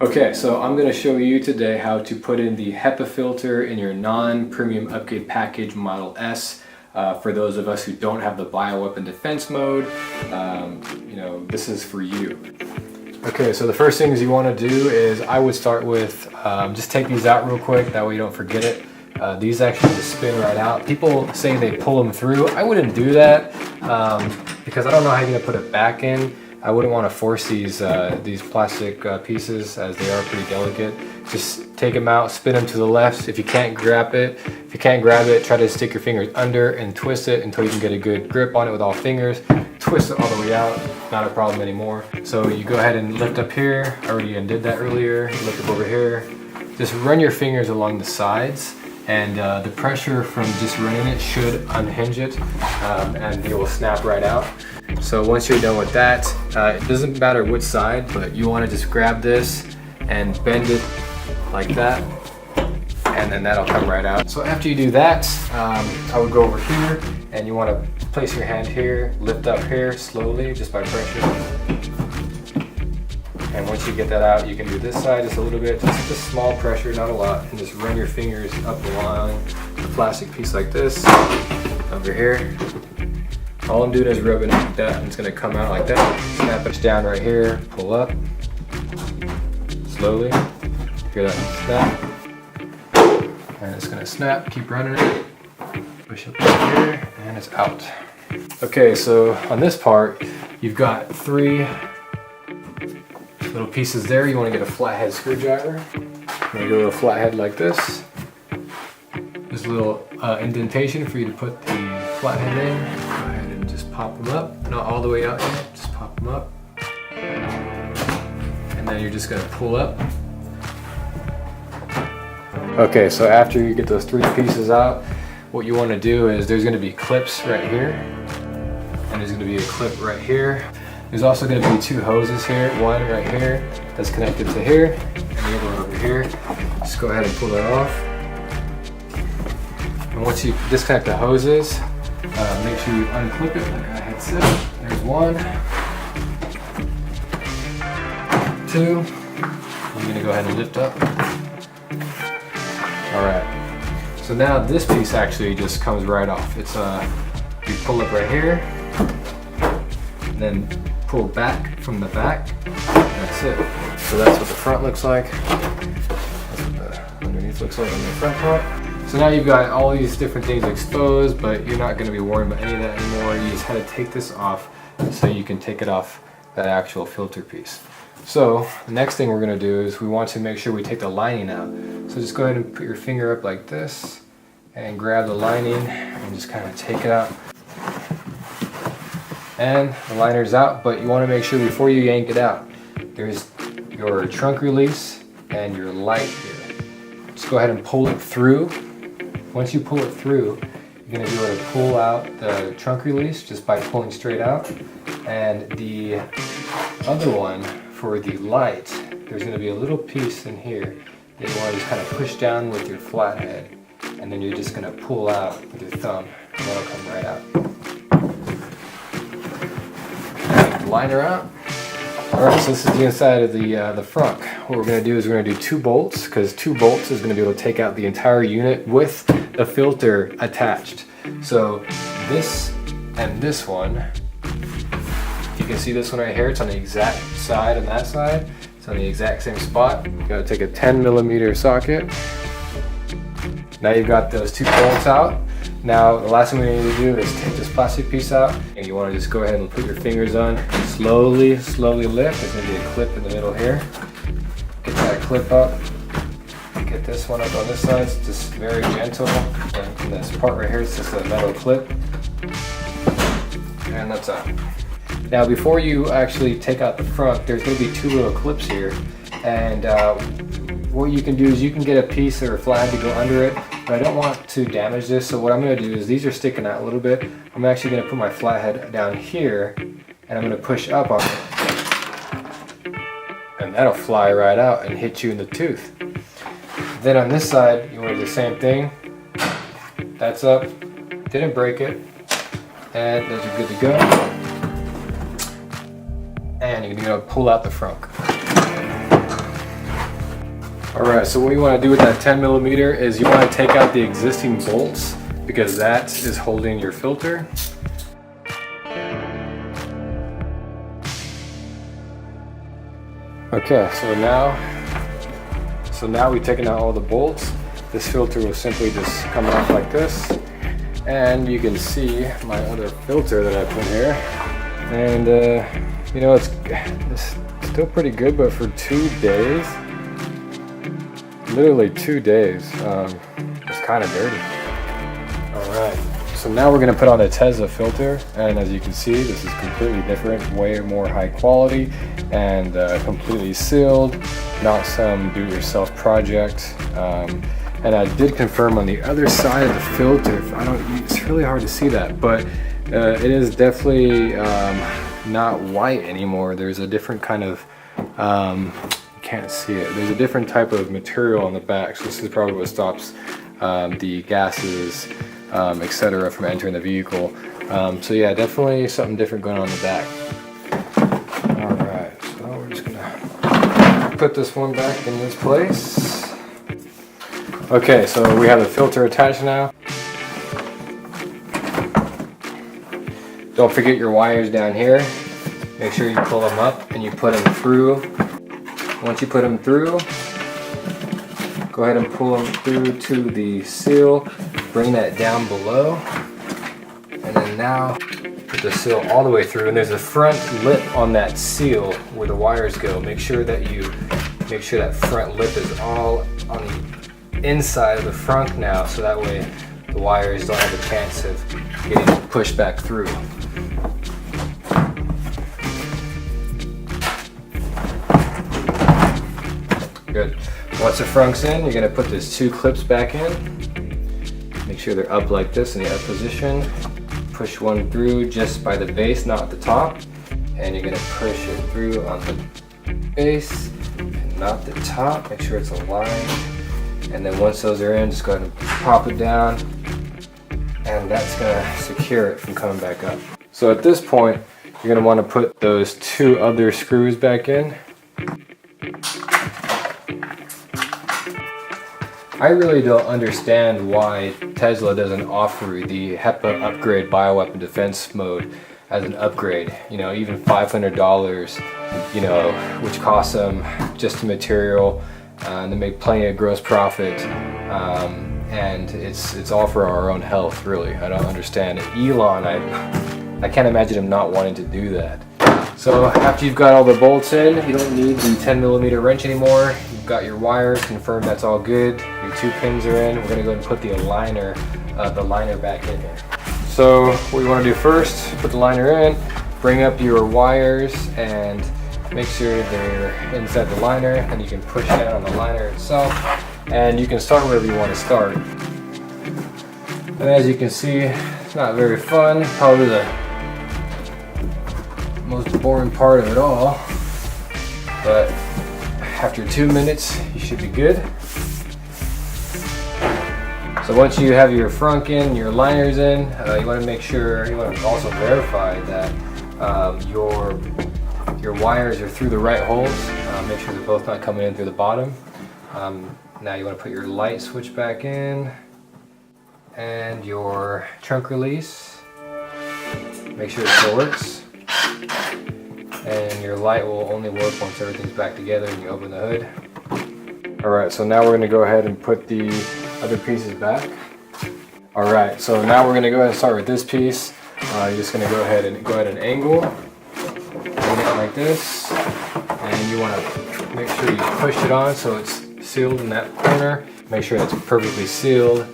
Okay, so I'm going to show you today how to put in the HEPA filter in your non-premium upgrade package Model S. For those of us who don't have the bioweapon defense mode, this is for you. Okay, so the first things you want to do is I would start with just take these out real quick, that way you don't forget it. These actually just spin right out. People say they pull them through. I wouldn't do that because I don't know how you're going to put it back in. I wouldn't want to force these plastic pieces, as they are pretty delicate. Just take them out, spin them to the left. If you can't grab it, try to stick your fingers under and twist it until you can get a good grip on it with all fingers. Twist it all the way out, not a problem anymore. So you go ahead and lift up here. I already did that earlier. Lift up over here. Just run your fingers along the sides, and the pressure from just running it should unhinge it, and it will snap right out. So once you're done with that, it doesn't matter which side, but you want to just grab this and bend it like that, and then that'll come right out. So after you do that, I would go over here, and you want to place your hand here, lift up here slowly, just by pressure. And once you get that out, you can do this side just a little bit, just small pressure, not a lot, and just run your fingers up along the plastic piece like this, over here. All I'm doing is rubbing it like that, and it's going to come out like that. Snap it down right here, pull up, slowly. Hear that snap? And it's going to snap, keep running it. Push up right here, and it's out. Okay, so on this part, you've got 3 little pieces there. You want to get a flathead screwdriver. You go to a flathead like this. There's a little indentation for you to put the flathead in. Go ahead and just pop them up. Not all the way out yet, just pop them up. And then you're just going to pull up. Okay, so after you get those 3 pieces out, what you want to do is there's going to be clips right here, and there's going to be a clip right here. There's also going to be 2 hoses here, one right here that's connected to here, and the other one over here. Just go ahead and pull that off. And once you disconnect the hoses, make sure you unclip it like I had said. There's 1, 2. I'm going to go ahead and lift up. Alright, so now this piece actually just comes right off. It's you pull up right here, and then pull back from the back, and that's it. So that's what the front looks like. That's what the underneath looks like on the front part. So now you've got all these different things exposed, but you're not going to be worried about any of that anymore. You just had to take this off so you can take it off that actual filter piece. So the next thing we're going to do is we want to make sure we take the lining out. So just go ahead and put your finger up like this and grab the lining and just kind of take it out. And the liner's out, but you want to make sure before you yank it out, there's your trunk release and your light here. Just go ahead and pull it through. Once you pull it through, you're going to be able to pull out the trunk release just by pulling straight out. And the other one, for the light, there's going to be a little piece in here that you want to just kind of push down with your flathead, and then you're just going to pull out with your thumb, and that'll come right out. Liner out. Alright, so this is the inside of the front. What we're going to do is we're going to do 2 bolts, because 2 bolts is going to be able to take out the entire unit with the filter attached. So this and this one, you can see this one right here, it's on the exact side and that side. It's on the exact same spot. You gotta take a 10mm socket. Now you've got those 2 bolts out. Now the last thing we need to do is take this plastic piece out, and you want to just go ahead and put your fingers on. Slowly lift. There's going to be a clip in the middle here. Get that clip up. Get this one up on this side. It's just very gentle. And this part right here is just a metal clip. And that's out. Now before you actually take out the front, there's going to be 2 little clips here. And what you can do is you can get a piece or a flathead to go under it. But I don't want to damage this, so what I'm going to do is these are sticking out a little bit. I'm actually going to put my flathead down here, and I'm going to push up on it. And that'll fly right out and hit you in the tooth. Then on this side, you want to do the same thing. That's up, didn't break it, and those are good to go. And you're going to pull out the front. Alright, so what you want to do with that 10 millimeter is you want to take out the existing bolts because that is holding your filter. Okay, so now we've taken out all the bolts. This filter will simply just come off like this. And you can see my other filter that I put here. And you know, it's still pretty good, but for 2 days, literally 2 days, it's kind of dirty. Alright, so now we're going to put on a Tesla filter, and as you can see, this is completely different, way more high quality, and completely sealed, not some do-it-yourself project. And I did confirm on the other side of the filter, it's really hard to see that, but it is definitely not white anymore. There's a different kind of, you can't see it, there's a different type of material on the back, so this is probably what stops the gases, etc. from entering the vehicle. So yeah, definitely something different going on in the back. Alright, so we're just gonna put this one back in this place. Okay, so we have the filter attached now. Don't forget your wires down here. Make sure you pull them up and you put them through. Once you put them through, go ahead and pull them through to the seal. Bring that down below. And then now put the seal all the way through. And there's a front lip on that seal where the wires go. Make sure that front lip is all on the inside of the front now, so that way the wires don't have a chance of getting pushed back through. Good. Once the front's in, you're going to put these 2 clips back in. Make sure they're up like this in the up position. Push one through just by the base, not the top. And you're going to push it through on the base and not the top. Make sure it's aligned. And then once those are in, just go ahead and pop it down, and that's going to secure it from coming back up. So at this point, you're going to want to put those 2 other screws back in. I really don't understand why Tesla doesn't offer the HEPA upgrade bioweapon defense mode as an upgrade. You know, even $500, you know, which costs them just the material. And they make plenty of gross profit, and it's all for our own health, really. I don't understand it. Elon, I can't imagine him not wanting to do that. So after you've got all the bolts in, you don't need the 10 millimeter wrench anymore. You've got your wires, confirmed that's all good. Your 2 pins are in. We're gonna go ahead and put the liner back in here. So what you wanna do first, put the liner in, bring up your wires, and make sure they're inside the liner, and you can push down on the liner itself, and you can start wherever you want to start. And as you can see, it's not very fun, probably the most boring part of it all, but after 2 minutes you should be good. So once you have your frunk in, your liners in, you want to make sure, you want to also verify that your wires are through the right holes. Make sure they're both not coming in through the bottom. Now you want to put your light switch back in and your trunk release. Make sure it still works. And your light will only work once everything's back together and you open the hood. Alright, so now we're going to go ahead and put the other pieces back. Alright, so now we're going to go ahead and start with this piece. You're just going to go ahead and angle. Like this, and you want to make sure you push it on so it's sealed in that corner. Make sure it's perfectly sealed.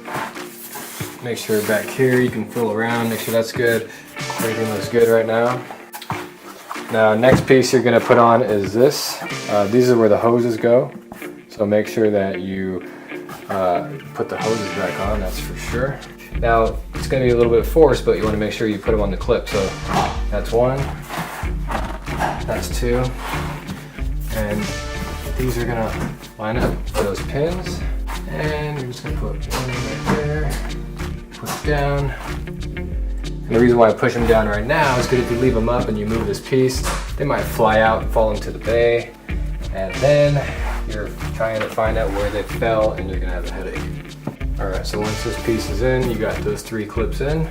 Make sure back here you can feel around, make sure that's good. Everything looks good right now. Now next piece you're going to put on is this. These are where the hoses go, so make sure that you put the hoses back on, that's for sure. Now it's going to be a little bit forced, but you want to make sure you put them on the clip. So that's 1. That's 2, and these are gonna line up for those pins, and you're just gonna put 1 right there, push it down. And the reason why I push them down right now is because if you leave them up and you move this piece, they might fly out and fall into the bay, and then you're trying to find out where they fell and you're gonna have a headache. All right, so once this piece is in, you got those 3 clips in.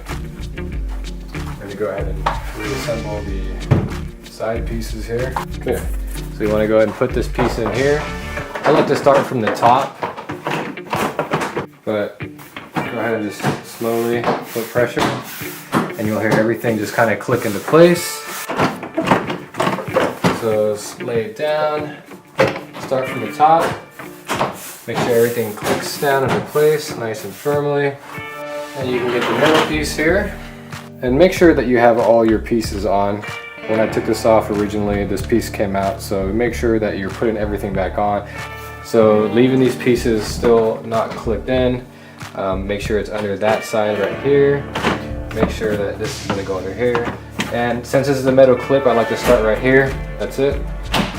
I'm gonna go ahead and reassemble the side pieces here. Okay, so you wanna go ahead and put this piece in here. I like to start from the top, but go ahead and just slowly put pressure and you'll hear everything just kind of click into place. So just lay it down, start from the top, make sure everything clicks down into place nice and firmly. And you can get the middle piece here. And make sure that you have all your pieces on. When I took this off originally, this piece came out, so make sure that you're putting everything back on. So leaving these pieces still not clipped in, make sure it's under that side right here. Make sure that this is going to go under here. And since this is a metal clip, I like to start right here. That's it.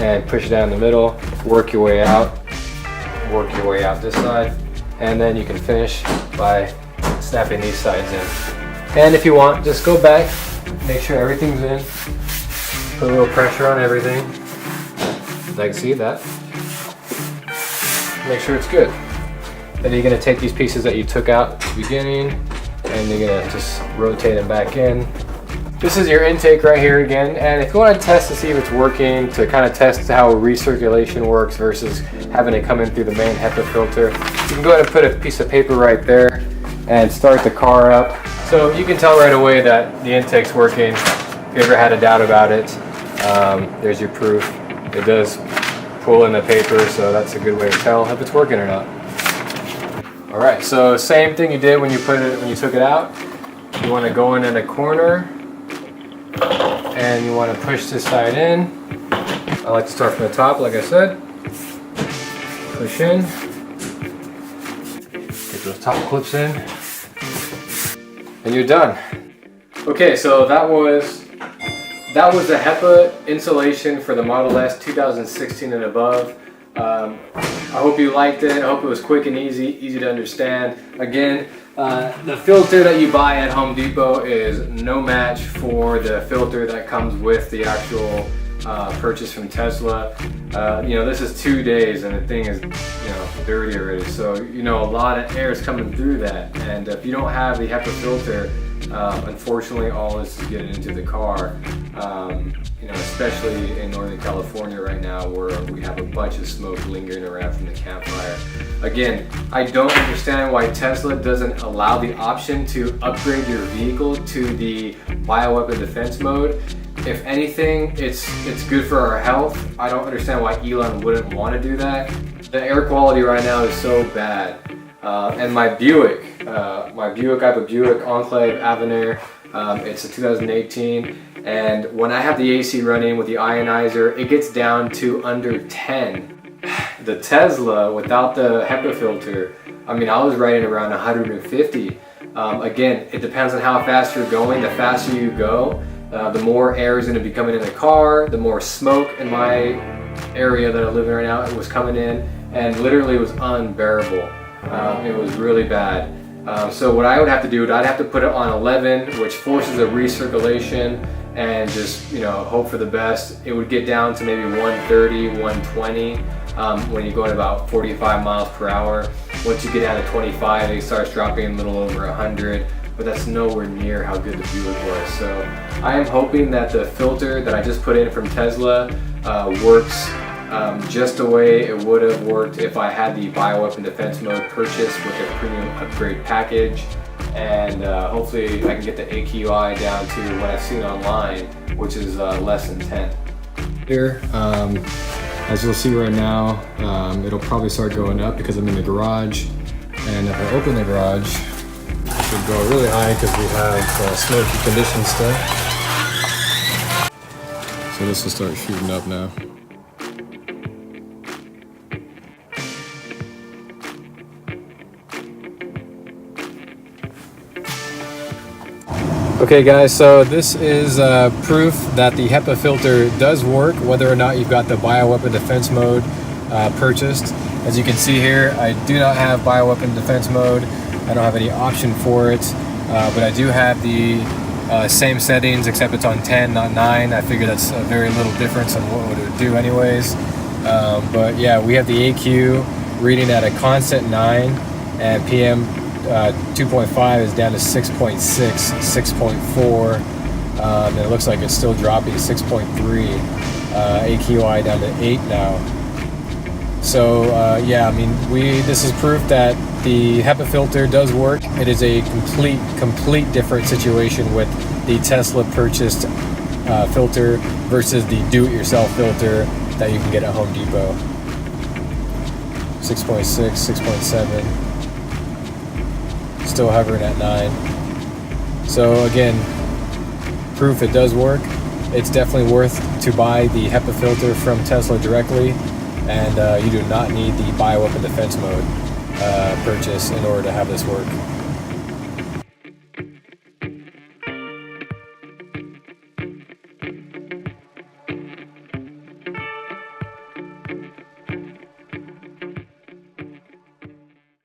And push it down the middle, work your way out this side. And then you can finish by snapping these sides in. And if you want, just go back, make sure everything's in. Put a little pressure on everything. I can see that. Make sure it's good. Then you're gonna take these pieces that you took out at the beginning and you're gonna just rotate them back in. This is your intake right here again, and if you want to test to see if it's working, to kind of test how recirculation works versus having it come in through the main HEPA filter, you can go ahead and put a piece of paper right there and start the car up. So you can tell right away that the intake's working. If you ever had a doubt about it, there's your proof. It does pull in the paper, so that's a good way to tell if it's working or not. All right, so same thing you did when you took it out. You want to go in a corner, and you want to push this side in. I like to start from the top, like I said. Push in. Get those top clips in, and you're done. Okay, so that was the HEPA insulation for the Model S 2016 and above. I hope you liked it. I hope it was quick and easy to understand. Again, the filter that you buy at Home Depot is no match for the filter that comes with the actual purchase from Tesla. This is 2 days and the thing is, dirty already. So, a lot of air is coming through that. And if you don't have the HEPA filter, unfortunately, all this is getting into the car. Especially in Northern California right now, where we have a bunch of smoke lingering around from the campfire. Again, I don't understand why Tesla doesn't allow the option to upgrade your vehicle to the bioweapon defense mode. If anything, it's good for our health. I don't understand why Elon wouldn't want to do that. The air quality right now is so bad. And my Buick, I have a Buick Enclave Avenir. It's a 2018. And when I have the AC running with the ionizer, it gets down to under 10. The Tesla, without the HEPA filter, I was riding around 150. Again, it depends on how fast you're going. The faster you go, the more air is going to be coming in the car, the more smoke in my area that I live in right now, it was coming in, and literally it was unbearable. It was really bad. So what I would have to do, I'd have to put it on 11, which forces a recirculation, and just hope for the best. It would get down to maybe 130, 120 when you go at about 45 miles per hour. Once you get down to 25, it starts dropping a little over 100, but that's nowhere near how good the Buick was. So I am hoping that the filter that I just put in from Tesla works just the way it would have worked if I had the bioweapon defense mode purchased with a premium upgrade package. And hopefully I can get the AQI down to what I've seen online, which is less than 10. Here, as you'll see right now, it'll probably start going up because I'm in the garage. And if I open the garage, it should go really high because we have smoky conditions still. So this will start shooting up now. Okay guys, so this is proof that the HEPA filter does work, whether or not you've got the bioweapon defense mode purchased. As you can see here, I do not have bioweapon defense mode. I don't have any option for it, but I do have the same settings, except it's on 10, not 9. I figure that's a very little difference on what it would do anyways. But yeah, we have the AQ reading at a constant 9, and PM 2.5 is down to 6.6, 6.4, and it looks like it's still dropping to 6.3. AQI down to 8 now. So yeah, I mean, this is proof that the HEPA filter does work. It is a complete different situation with the Tesla purchased filter versus the do-it-yourself filter that you can get at Home Depot. 6.6, 6.7, still hovering at 9. So again, proof it does work. It's definitely worth to buy the HEPA filter from Tesla directly, and you do not need the bioweapon defense mode purchase in order to have this work.